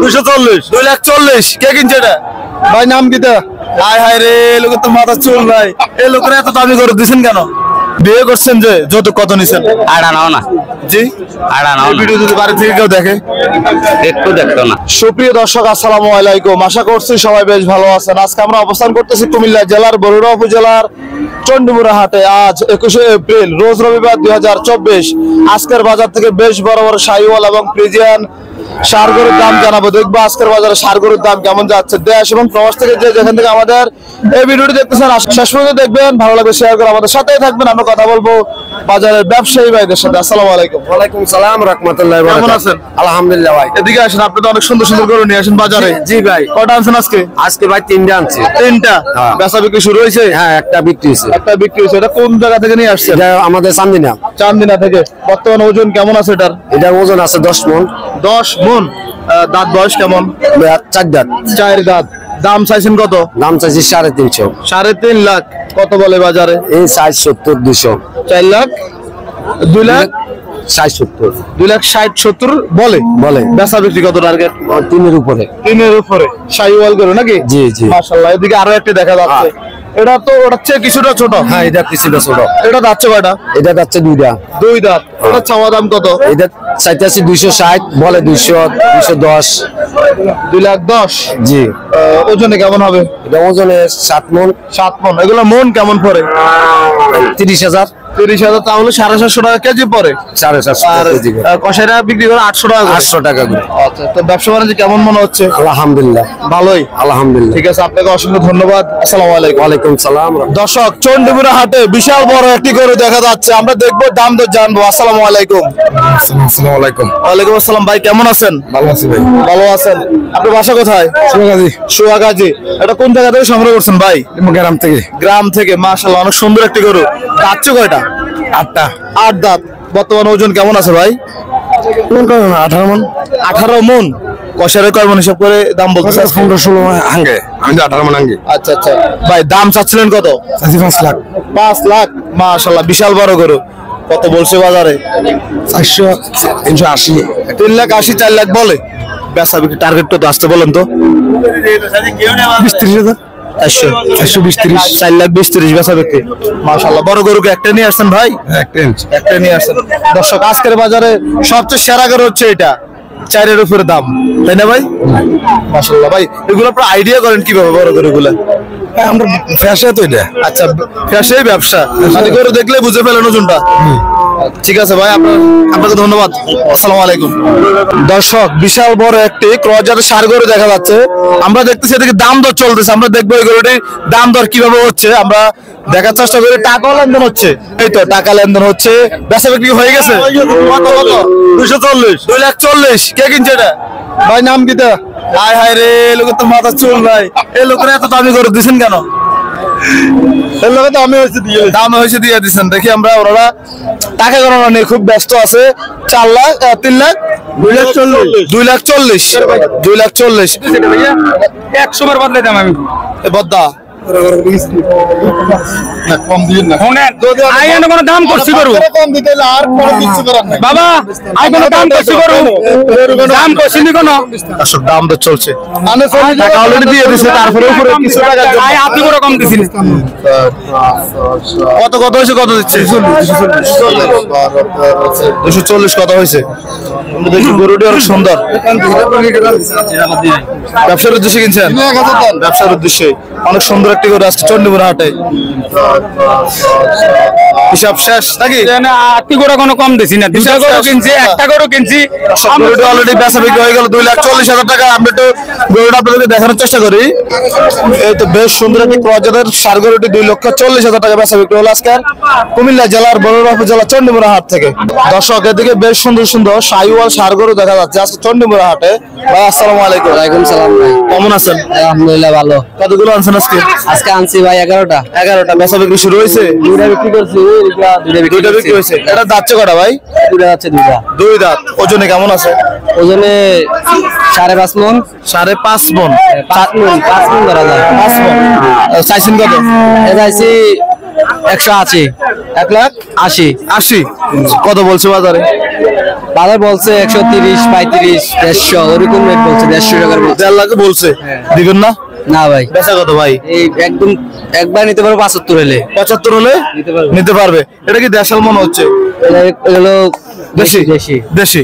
240 2,40,000 কে কিনছে এটা ভাই নাম কি তা হায় হায় রে লোকের তো মাথা চুল ভাই এই লোকেরা এত দামি করে দিছেন কেন বিয়ে করছেন যে যত কত নিছেন আড়া নাও না জি আড়া নাও ভিডিও যদি বাড়ি থেকে কেউ দেখে একটু দেখতো না। সুপ্রিয় দর্শক আসসালামু আলাইকুম, আশা করছি সবাই বেশ ভালো আছেন। আজকে আমরা অবস্থান করতেছি কুমিল্লা জেলার বরুড়া উপজেলার চন্ডিমুড়া হাটে। আজ 21শে এপ্রিল রোজ রবিবার 2024। আজকের বাজার থেকে বেশ বড় বড় শাহিওয়াল এবং ফ্রিজিয়ান ষাঁড় গরুর দাম জানাবো। দেখবো আজকের বাজারে ষাঁড় গরুর দাম কেমন যাচ্ছে। দেশ এবং প্রবাস থেকে যেখান থেকে আমাদের এই ভিডিওটি দেখতেছেন শেষ পর্যন্ত দেখবেন, ভালো লাগবে শেয়ার করে আমাদের সাথেই থাকবেন। আমরা কথা বলবো বাজারের ব্যবসায়ী ভাইদের সাথে। আসসালামু আলাইকুম। ওয়ালাইকুম সালাম রাহমাতুল্লাহি ওয়া কেমন বারাকাতুহু। আছেন? আলহামদুলিল্লাহ ভাই। এদিকে আসেন, আপনি তো অনেক সুন্দর সুন্দর গরু নিয়ে আসেন বাজারে। জি ভাই। কটা আনছেন আজকে? আজকে ভাই 3টা আনছি। 3টা হ্যাঁ। বেচা বিক্রি শুরু হয়েছে? হ্যাঁ, একটা বিক্রি হয়েছে। একটা বিক্রি হয়েছে। এটা কোন জায়গা থেকে নিয়ে আসছেন? এটা আমাদের চান্দিনা। চান্দিনা থেকে। বর্তমান ওজন কেমন আছে এটার? এটার ওজন আছে 10 মণ। 10 মণ। দাঁত বয়স কেমন? 4 দাঁত। 4 দাঁত। দাম চাইছেন কত? দাম চাইছি 3.5। 3.5 লাখ। কত বলে বাজারে? এই 470 200। 4 লাখ 2 লাখ 470 2 লাখ 60-70 বলে। বেচা বিক্রি কত টার্গেট? 3 এর উপরে। 3 এর উপরে। শাহিওয়াল গরু নাকি? জি জি। মাশাআল্লাহ। এদিকে আরো একটা দেখা যাচ্ছে। এটা তো ওটার চেয়ে কিছুটা ছোট। হ্যাঁ, এটা কিছুটা ছোট। এটা যাচ্ছে কয়টা? এটা যাচ্ছে 2টা। 2 দাঁত। এটা চাওয়া দাম কত? এটা চাইতেছি 260, বলে 200 210। 2 লাখ 10। জি। ওজনে কেমন হবে? এটা ওজনে 7 মণ। 7 মণ। এগুলো মন কেমন পড়ে? 30,000। 30,000। তাহলে 750 টাকা কেজি পড়ে। 450 আর কেজি। কষাইরা বিক্রি করে 800 টাকা করে। 800 টাকা করে। আচ্ছা, তো ব্যবসা বাণিজ্য কেমন মনে হচ্ছে? আলহামদুলিল্লাহ ভালোই। আলহামদুলিল্লাহ। ঠিক আছে, আপনাকে অসংখ্য ধন্যবাদ। আসসালামু আলাইকুম। ওয়ালাইকুম সালাম। দর্শক, চন্ডিমুড়া হাটে বিশাল বড় একটি গরু দেখা যাচ্ছে। আমরা দেখবো, দাম দর জানবো। আসসালামু আলাইকুম। আসসালামু আলাইকুম। ওয়ালাইকুম আসসালাম। ভাই কেমন আছেন? ভালো আছি ভাই। ভালো আছেন। আপনার বাসা কোথায়? সুগাজি। সুয়াগাজী। এটা কোন জায়গা থেকে সংগ্রহ করছেন ভাই? গ্রাম থেকে। গ্রাম থেকে। মাশাআল্লাহ, অনেক সুন্দর একটি গরু। দাঁতছে কয়টা? 8টা। 8 দাঁত। বর্তমান ওজন কেমন আছে ভাই? 18 মণ। 18 মণ। কষারে কয় মণ হিসাব করে দাম বলতেছে? 15-16 হাঙ্গে। আমি তো 18 মণ হাঙ্গে। আচ্ছা আচ্ছা। ভাই দাম চাচ্ছিলেন কত? 5 লাখ। 5 লাখ। মাশাআল্লাহ, বিশাল বড় গরু। কত বলছে বাজারে? 400 380। 3 লাখ 80 4 লাখ বলে। বেচা বিক্রি টার্গেট কত আসতে বলেন তো? 20-30,000। 420-30। 4 লাখ 20-30 বেচা বিক্রি। মাশাআল্লাহ, বড় গরুকে একটা নিয়ে আসছেন ভাই? একটা নিয়ে আসছেন। দর্শক, আজকের বাজারে সবচেয়ে সেরা গরু হচ্ছে এটা। 4 উপরে দাম, তাই না ভাই? মাশাআল্লাহ। ভাই এগুলো আপনারা আইডিয়া করেন কিভাবে বড় গরুগুলা? আমরা ফ্যাশন তো এটা। আচ্ছা, ফ্যাশনই ব্যবসা। মানে গরু দেখলে বুঝে ফেলেন ওজনটা। ঠিক আছে ভাই, আপনাকে ধন্যবাদ। আসসালামু আলাইকুম। দর্শক, বিশাল বড় একটি ক্রস জাতের ষাঁড় গরু দেখা যাচ্ছে। আমরা দেখতেছি এদিকে দাম দর চলতেছে। আমরা দেখবো এই গরুটির দাম দর কিভাবে হচ্ছে। আমরা দেখার চেষ্টা করি। টাকাও লেনদেন হচ্ছে। এই তো টাকা লেনদেন হচ্ছে। বেচা বিক্রি হয়ে গেছে। কত কত? 240 2,40,000 কে কিনছে এটা ভাই? নাম কি তা? হায় হায় রে লোকের তো মাথা চুল ভাই। এই লোকেরা এত দামি গরু দিছেন কেন? দামে হয়েছে দিয়ে দিচ্ছেন। দেখি আমরা, ওনারা টাকা গণনা নিয়ে খুব ব্যস্ত আছে। 4 লাখ 3 লাখ 2,40,000 2,40,000 100 বার বদলে দাম আমি বদ্দা কম দিন না। আই এনে কোন দাম করছি করু কম দিতে আর কোনো কিছু করার নাই বাবা। আই কোন দাম করছি করু, দাম করছি নি কোন। আসলে দাম তো চলছে। মানে টাকা অলরেডি দিয়ে দিয়েছে, তারপরে উপরে কিছু টাকা আই আপনি করে কম দিছেন। কত কত হয়েছে? কত দিচ্ছে? 240 কত হয়েছে? দেখি গরুটি অনেক সুন্দর। ব্যবসার উদ্দেশ্যে কিনছেন? ব্যবসার উদ্দেশ্যে। অনেক সুন্দর একটি গরু আসছে চন্ডিমুড়া হাটে। হিসাব শেষ নাকি? আপনি করে কোনো কম দিছি না। 2টা গরু কিনছি, একটা গরু কিনছি। গরুটি অলরেডি বেচা বিক্রি হয়ে গেল 2,40,000 টাকা। আমরা একটু গরুটা আপনাদেরকে দেখানোর চেষ্টা করি। এই তো বেশ সুন্দর একটি ক্রস জাতের ষাঁড় গরুটি 2,40,000 টাকা বেচা বিক্রি হলো আজকে কুমিল্লা জেলার বরুড়া উপজেলা চন্ডিমুড়া হাট থেকে। দর্শক, এদিকে বেশ সুন্দর সুন্দর শাহিওয়াল ষাঁড় গরু দেখা যাচ্ছে আজকে চন্ডিমুড়া হাটে। ভাই আসসালামু আলাইকুম। ওয়ালাইকুম সালাম ভাই। কেমন আছেন? আলহামদুলিল্লাহ ভালো। কতগুলো আনছেন আজকে? আজকে আনছি ভাই 11টা। 11টা। বেচা বিক্রি শুরু হয়েছে? 2টা বিক্রি করছি। 2টা বিক্রি হয়েছে। এটা দাঁতছে কটা ভাই? 2টা আছে। 2টা। 2 দাঁত। ওজনে কেমন আছে? ওজনে 5.5 মণ। 5.5 মণ। 5 মণ ধরা যায়। 5 মণ। চাইছেন কত? এটা আছে 180। 1,80,000 কত বলছে বাজারে? বাজার বলছে 130 35 150 ওরকম রেট বলছে 150 টাকার বলছে। 1.5 লাখ বলছে, দিবেন না? না ভাই, বেচা কত ভাই? এই একদম একবার নিতে পারবো 75 হলে 75 হলে নিতে পারবে। এটা কি দেশাল মনে হচ্ছে? এটা হলো দেশি দেশি দেশি।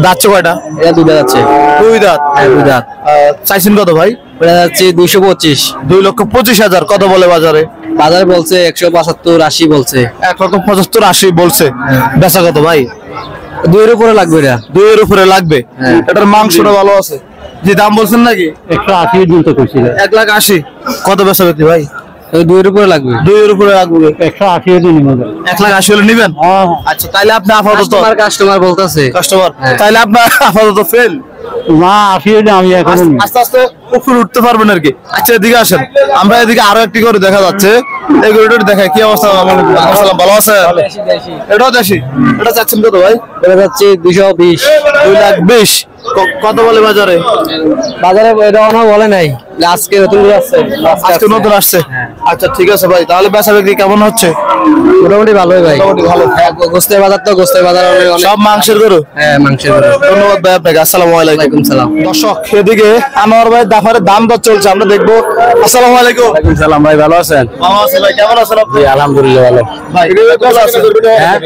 দাঁতছে কয়টা? এটা দুধ আছে, 2 দাঁত। দুধ দাঁত। চাইছেন কত ভাই? এটা যাচ্ছে 225, 2,25,000 কত বলে বাজারে? বাজার বলছে 175 80 বলছে। 1,75,80 বলছে। বেচা কত ভাই? 2 এর উপরে লাগবে এটা। 2 এর উপরে লাগবে। হ্যাঁ। এটার মাংসটা ভালো আছে। যে দাম বলছেন নাকি? 180 দিন তো কইছিল। 1,80,000 কত বেচা বিক্রি ভাই? 2 এর উপরে লাগবে। 2 এর উপরে লাগবে। 180 দিন মধ্যে। 1,80,000 হলে নিবেন? আচ্ছা, তাইলে আপনি আপাতত কাস্টমার বলতাছে। কাস্টমার, হ্যাঁ। তাইলে আপনার আপাতত ফেল। না 80 দিন আমি এখন আস্তে আস্তে উপরে উঠতে পারবেন আর কি। আচ্ছা, এদিকে আসেন, আমরা এদিকে আরো একটি করে দেখা যাচ্ছে। এই গরুটা দেখায় কি অবস্থা? আসসালাম, ভালো আছে? এটাও দেশি। এটা চাচ্ছেন কত ভাই? এটা যাচ্ছে 220। 2,20,000 কত বলে বাজারে? বাজারে এটা অনা বলে নাই, আজকে নতুন করে আসছে। আজকে নতুন আসছে। আচ্ছা, ঠিক আছে ভাই, তাহলে বেচা বিক্রি কেমন হচ্ছে? মোটামুটি ভালোই ভাই। মোটামুটি ভালো। গোস্তের বাজার তো, গোস্তের বাজার অনেক। সব মাংসের গরু? হ্যাঁ, মাংসের বাজার। ধন্যবাদ ভাই আপনাকে। আসসালামু আলাইকুম। ওয়ালাইকুম সালাম। দর্শক, এদিকে আনোয়ার ভাই দাফারের দাম দর চলছে, আমরা দেখবো। আসসালামু আলাইকুম। ওয়ালাইকুম সালাম ভাই, ভালো আছেন? ভালো আছি ভাই, কেমন আছেন আপনি? আলহামদুলিল্লাহ ভালো। ভাই ভালো আছেন? হ্যাঁ,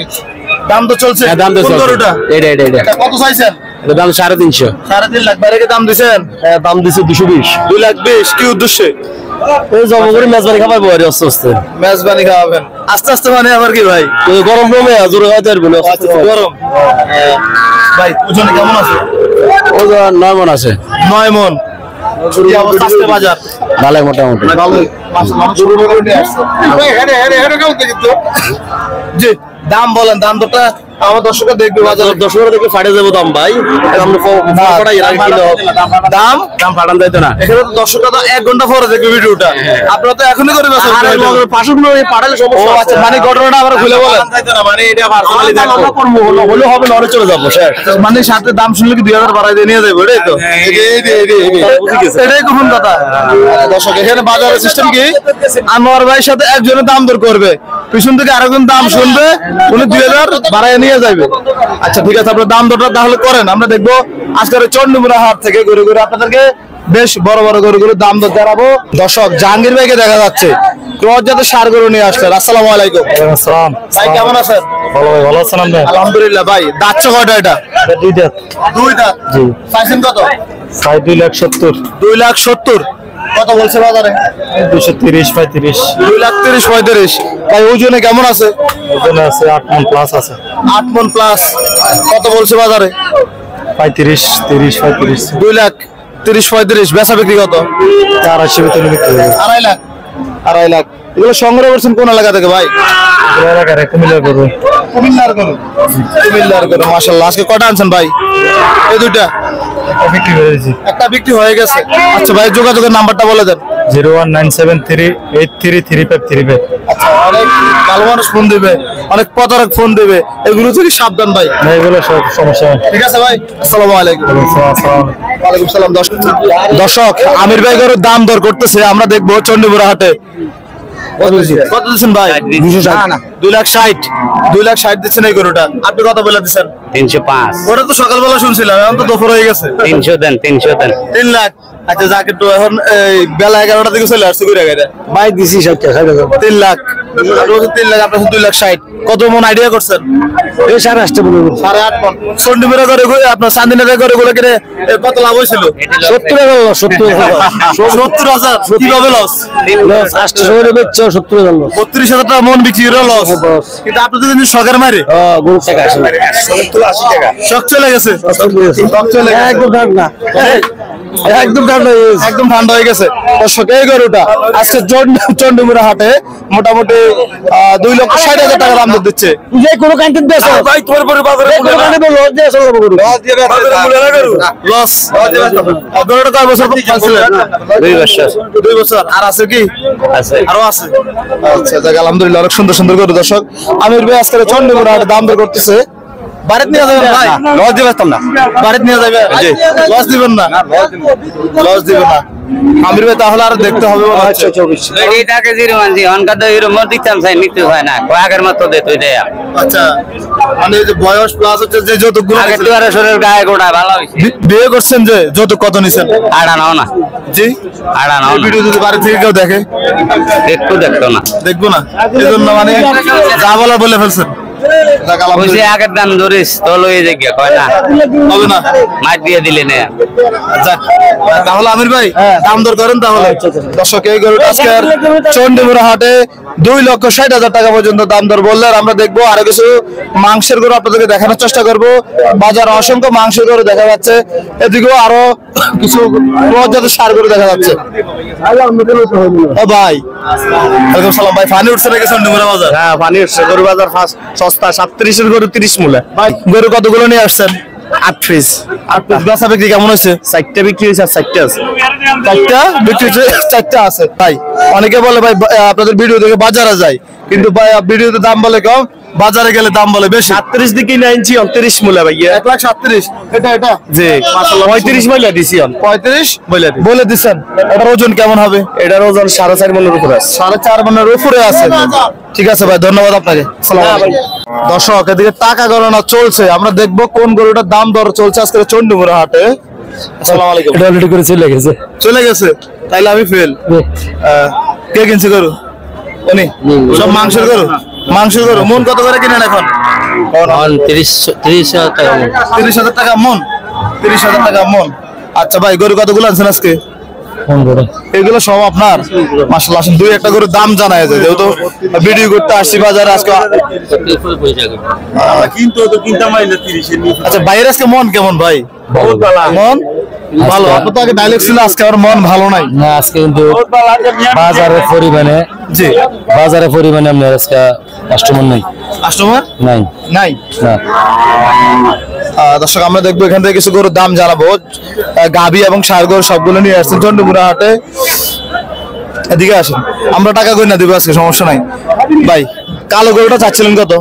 দাম তো চলছে। হ্যাঁ দাম তো কোন চলছে। গরুটা? এটা এটা কত চাইছেন? এটা দাম 350। 3.5 লাখ বাইরে দাম দিছেন? হ্যাঁ, দাম দিছে 220। 2,20,000 কি উদ্দেশ্যে? এই জমগরি মেজবানি খাবার বড় আস্তে আস্তে। মেজবানি খাওয়াবেন আস্তে আস্তে, মানে আবার কি ভাই? ওই গরম কমে জোরে খাইতে পারবো না। গরম। ভাই ওজনে কেমন আছে? ও 9 মণ আছে। 9 মণ। কি অবস্থা আজকে বাজার? ভালো মোটামুটি। ভালোই। মাশাআল্লাহ, শুরু করে নিয়ে আসছে। ভাই হেডে কেমন কিন্তু? জি, দাম বলেন, দাম দরটা আমার দর্শকরা দেখবে, বাজার দর্শকরা দেখে ফাটে যাবো দাম ভাই। আমরা পড়াই রাখি কিলো দাম দাম ফাটান যাইতো না। এখানে তো দর্শকরা তো 1 ঘন্টা পরে দেখবে ভিডিওটা। আপনারা তো এখনই করে বেছেন। পাশে গুলো পাঠালে ও আচ্ছা, মানে ঘটনাটা আবার খুলে বলেন। মানে এটা পার্সোনালি দেখো হলে হবে, লড়ে চলে যাবো শেষ। মানে সাথে দাম শুনলে কি 2,000 বাড়াই দিয়ে নিয়ে যাবে, এটাই তো? এটাই কখন কথা। দর্শক, এখানে বাজারের সিস্টেম কি? আনোয়ার ভাইয়ের সাথে একজনের দাম দর করবে, পিছন থেকে আরেকজন দাম শুনবে, উনি 2,000 বাড়াই নিয়ে যাবে। আচ্ছা, ঠিক আছে, আপনার দাম দরটা তাহলে করেন। আমরা দেখবো আজকের চন্ডীমুড়া হাট থেকে ঘুরে ঘুরে আপনাদেরকে বেশ বড় বড় গরুগুলোর দাম দর জানাবো। দর্শক, জাহাঙ্গীর ভাইকে দেখা যাচ্ছে ক্রস জাতের ষাঁড় গরু নিয়ে আসছেন। আসসালামু আলাইকুম। আসসালাম। ভাই কেমন আছেন? ভালো ভাই, ভালো আছেন আপনি? আলহামদুলিল্লাহ। ভাই দাঁতছে কয়টা এটা? 2 দাঁত। 2 দাঁত। জি। চাইছেন কত? 2,70,000। 2,70,000 কত বলছে বাজারে? 230 35। 2,30,000 35। ভাই ওজনে কেমন আছে? ওজনে আছে 8 মণ প্লাস আছে। 8 মণ প্লাস। কত বলছে বাজারে? 35 30 35। 2,30,000 35। বেচা বিক্রি কত? 480 ভিতরে বিক্রি হবে। 2.5 লাখ। 2.5 লাখ। এগুলো সংগ্রহ করছেন কোন এলাকা থেকে ভাই? এলাকার কুমিল্লা গরু। কুমিল্লার গরু। কুমিল্লার গরু, মাশাআল্লাহ। আজকে কটা আনছেন ভাই? এই দুইটা বিক্রি করে দিয়েছি। একটা বিক্রি হয়ে গেছে। আচ্ছা ভাই, যোগাযোগের নাম্বারটা বলে দেন। 01973833535। আচ্ছা, অনেক ভালো মানুষ ফোন দিবে, অনেক প্রতারক ফোন দিবে, এগুলো থেকে সাবধান ভাই। না এগুলো সব সমস্যা। ঠিক আছে ভাই, আসসালামু আলাইকুম। ওয়ালাইকুম সালাম। দর্শক, আমির ভাই গরুর দাম দর করতেছে, আমরা দেখবো চন্ডীমুড়া হাটে। কত দিচ্ছেন ভাই? 2,60,000। 2,60,000 দিচ্ছেন এই গরুটা। আপনি কত বলে দিচ্ছেন? 305। ওটা তো সকালবেলা শুনছিলাম, এখন তো দুপুর হয়ে গেছে। 300 দেন 300 দেন। 3 লাখ। আচ্ছা, যাক, একটু এখন এই বেলা 11টা থেকে চলে আসছে ঘুরে গেছে। ভাই দিছি 60 টাকা। 3 লাখ। আর ও 3 লাখ, আপনার 2,60,000। কত মন আইডিয়া করছেন? এই 8.5 বলবো। 8.5 মন। চন্ডীমুড়া করে আপনার চান্দিনা করে গুলো কিনে কত লাভ হয়েছিল? 70 টাকা লস। 70,000। কিভাবে লস? 800 টাকা বেচছো 70 টাকা লস। 32,000 টাকা মন বিক্রি করে লস। কিন্তু আপনি তো কিন্তু শখের মারে গরু টাকা আসে 70-80 টাকা। শখ চলে গেছে। শখ চলে গেছে। একদম ঠান্ডা। একদম ঠান্ডা হয়ে গেছে। একদম ঠান্ডা হয়ে গেছে। দর্শক, এই গরুটা আজকে চন্ডীমুড়া হাটে মোটামুটি 2,60,000 টাকা দাম দিচ্ছে। যে কোনো কান্ট্রি দেশে ভাই, তোর পরে বাজারে কোনো কান্ট্রি লস দিয়ে আসলে গরু। লস। গরুটা কয় বছর পালছিলেন? 2 বছর। 2 বছর। আর আছে কি? আছে। আরো আছে। আচ্ছা, যাক, আলহামদুলিল্লাহ, অনেক সুন্দর সুন্দর গরু। দর্শক, আমির ভাই আজকে চন্ডীমুড়া হাটে দাম দর করতেছে। বাড়িতে নিয়ে যাবেন ভাই? লস দিয়ে আসতাম না। বাড়িতে নিয়ে যাবে? লস দিবেন না? লস দিবেন না। আমির ভাই তাহলে আর দেখতে হবে মনে হচ্ছে। এটা কেজির মানছি অনকা তো এর মধ্যে দিতাম চাই নিতে হয় না আগের মতো দে তুই দেয়া আচ্ছা মানে এই যে বয়স প্লাস হচ্ছে যে যৌতুকগুলো আগের তো আর শরীর গায়ে গোড়া ভালো হইছে বিয়ে করছেন যে যৌতুক কত নিছেন? আড়া নাও না জি আড়া নাও এই ভিডিও যদি বাড়ি থেকে কেউ দেখে দেখতো না দেখবো না, এই জন্য মানে যা বলা বলে ফেলছেন। যাক, কইছে আলহামদুলিল্লাহ। আগের দাম ধরিস তো লইয়ে যাই কয় না হবে না। মাছ দিয়ে দিলে না যাক, তাহলে আমির ভাই দাম দর করেন তাহলে। দর্শক এই গরুটা আজকে চন্ডিমুড়া হাটে 2,60,000 টাকা পর্যন্ত দাম দর বললেন। আমরা দেখবো আরো কিছু মাংসের গরু আপনাদেরকে দেখানোর চেষ্টা করব। বাজার অসংখ্য মাংসের গরু দেখা যাচ্ছে, এদিকেও আরো কিছু প্রজাতির ষাঁড় গরু দেখা যাচ্ছে। ও ভাই ওয়ালাইকুম সালাম ভাই, ফানি উঠছে নাকি চন্ডিমুড়া বাজার? হ্যাঁ পানি উঠছে, গরু বাজার ফার্স্ট সস্তা 37-এর গরু 30 মূল্যে। ভাই গরু কতগুলো নিয়ে আসছেন? 8 পিস আর বেচা বিক্রি কেমন হয়েছে? 4টা বিক্রি হয়েছে আর 4টা আছে। 4টা বিক্রি হয়েছে, 4টা আছে। ভাই অনেকে বলে ভাই আপনাদের ভিডিও দেখে বাজারে যায়, কিন্তু ভাই ভিডিওতে দাম বলে কম, বাজারে গেলে দাম বলে বেশি। 38 দিকে নিয়েছি 29 মূল্যে ভাইয়া। 1,37,000 এটা এটা জি 35 মূল্যে দিছি। 35 বলে দিচ্ছেন। এটার ওজন কেমন হবে? এটার ওজন 4.5 মনের উপরে আছে। 4.5 মনের উপরে আছে। ঠিক আছে ভাই, ধন্যবাদ আপনাকে। আসসালামু আলাইকুম। দর্শক এদিকে টাকা গণনা চলছে, আমরা দেখবো কোন গরুটার দাম দর চলছে আজকে চন্ডিমুড়া হাটে। আসসালামু আলাইকুম। এটা অলরেডি করে চলে গেছে। চলে গেছে, তাইলে আমি ফেল। কে কিনছে গরু? উনি সব মাংসের গরু। মাংসের গরু মন কত করে কিনেন এখন? 30,000 টাকা। 30,000 টাকা মন। 30,000 টাকা মন। আচ্ছা ভাই গরু কতগুলো আনছেন আজকে? এগুলো সব আপনার? মাশাআল্লাহ, আসেন দুই একটা গরুর দাম জানা যায়, যেহেতু ভিডিও করতে আসছি বাজারে আজকে। আচ্ছা বাইরে আজকে মন কেমন ভাই? মন ভালো। আপনার তো আগে ডাইলেক্ট ছিল, আজকে আমার মন ভালো নাই। না আজকে কিন্তু বাজারে পরিমাণে জি আপনার আজকে কাস্টমার নাই। কাস্টমার নাই নাই। না। দর্শক আমরা দেখবো এখান থেকে কিছু গরুর দাম জানাবো। গাভী এবং ষাঁড় গরু সবগুলো নিয়ে আসছেন চন্ডিমুড়া হাটে। এদিকে আসেন, আমরা টাকা গয়না দিব আজকে, সমস্যা নাই। ভাই কালো গরুটা চাচ্ছিলেন কত?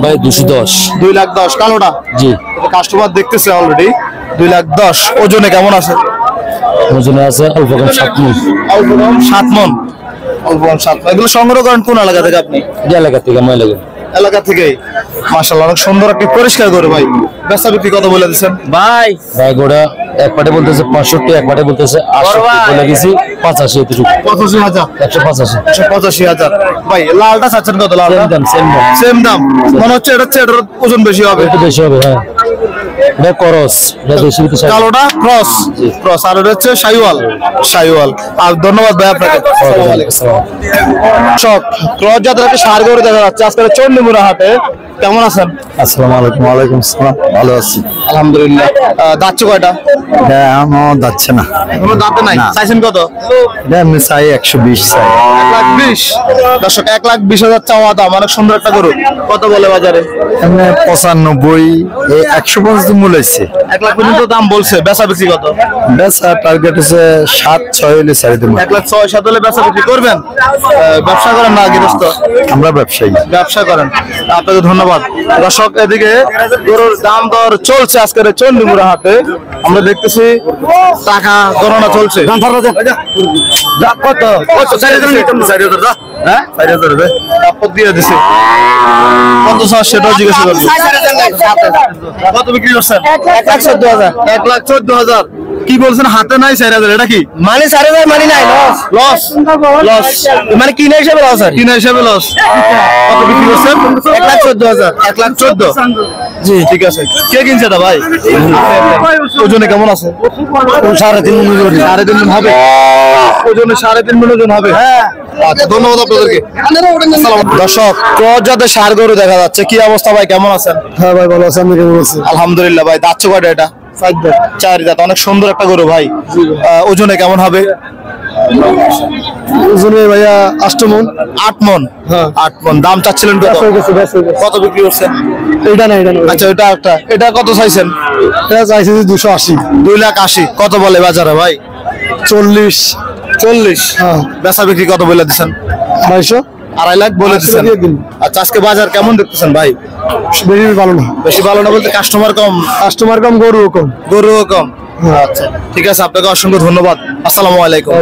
ভাই 210। 2,10,000 কালোটা। জি কাস্টমার দেখতেছে অলরেডি। 2,10,000 ওজনে কেমন আছে? ওজনে আছে অল্প কম 7 মণ। অল্প কম 7 মণ। অল্প কম 7 মণ। এগুলো সংগ্রহ করেন কোন এলাকা থেকে আপনি? এই এলাকা থেকে ময়লা লাগে। এলাকা থেকেই। মাশাআল্লাহ অনেক সুন্দর একটি পরিষ্কার গরু ভাই। বেচা বিক্রি কত বলে দিচ্ছেন? ভাই গোড়া এক পাটে বলতেছে 65, এক পাটে বলতেছে 68 বলে গেছি 85 এতটুকু। 85,000। 185। 185,000। ভাই লালটা চাচ্ছেন কত? লালটা সেম দাম মনে হচ্ছে, এটা হচ্ছে এটার ওজন বেশি হবে। একটু বেশি হবে। হ্যাঁ এটা করস, এটা বেশি হতে চাই। কালোটা ক্রস ক্রস, আর এটা হচ্ছে শাইওয়াল। আর ধন্যবাদ ভাই আপনাকে। সব ক্রস জাতের একটা ষাঁড় গরু দেখা যাচ্ছে আজকে চন্ডিমুড়া হাটে। কেমন আছেন? আসসালামু আলাইকুম। ওয়ালাইকুম আসসালাম। ভালো আছি আলহামদুলিল্লাহ। দাঁতছে কয়টা? হ্যাঁ আমার যাচ্ছে না, এখনো দাঁতে নাই। চাইছেন কত? এটা আমি চাই 120 চাই। 1,20,000। দর্শক 1,20,000 চাওয়া দাম। অনেক সুন্দর একটা গরু। কত বলে বাজারে? এমনি 95 100 পর্যন্ত মূল হয়েছে। 1 লাখ পর্যন্ত দাম বলছে। বেচা বিক্রি কত? বেচা টার্গেট হচ্ছে 7-6 হলে ছেড়ে দেবো। 1,06,000 হলে বেচা বিক্রি করবেন? ব্যবসা করেন না গৃহস্থ? আমরা ব্যবসায়ী। ব্যবসা করেন, আপনাকে ধন্যবাদ। দর্শক এদিকে গরুর দাম দর চলছে আজকের চন্ডিমুড়া হাটে। আমরা দেখতেছি টাকা গণনা চলছে। কত? 4,000 হ্যাঁ 4,000 আপদ দিয়ে দিছে। কত স্যার সেটাও জিজ্ঞাসা করবো। কত বিক্রি করছেন? 1,14,000। 1,14,000 কি বলছেন? হাতে নাই 4,000, এটা কি মানে 4,000 মানে নাই লস? লস মানে কিনা হিসাবে লস আর কিনা হিসাবে লস। কত বিক্রি করছেন? 1,14,000। 1,14,000। জি ঠিক আছে। কে কিনছে এটা ভাই? ওজনে কেমন আছে? 3.5 মণ। 3.5 মণ হবে। ওজনে 3.5 মণ ওজন হবে। আচ্ছা ধন্যবাদ আপনাদেরকে। দর্শক ক্রস জাতের ষাঁড় গরু দেখা যাচ্ছে। কি অবস্থা ভাই, কেমন আছেন? হ্যাঁ ভাই ভালো আছি, আপনি কেমন আছেন? আলহামদুলিল্লাহ ভাই। দাঁতছে কয়টা এটা? 4 দাঁত। অনেক সুন্দর একটা গরু ভাই। ওজনে কেমন হবে? ওজনে ভাইয়া 8 মণ। 8 মণ। 8 মণ। দাম চাচ্ছিলেন কত? কত বিক্রি করছেন? এটা না আচ্ছা এটা একটা। এটা কত চাইছেন? এটা চাইছি 280। 2,80,000 কত বলে বাজারে ভাই? 40। 40। হ্যাঁ বেচা বিক্রি কত বলে দিচ্ছেন? 250। 2.5 লাখ বলে দিচ্ছেন। দিয়ে দিন। আচ্ছা আজকে বাজার কেমন দেখতেছেন ভাই? বেশি ভালো না, বেশি ভালো না বলতে কাস্টমার কম? কাস্টমার কম, গরুও কম। গরুও কম। আচ্ছা ঠিক আছে, আপনাকে অসংখ্য ধন্যবাদ। আসসালামু আলাইকুম।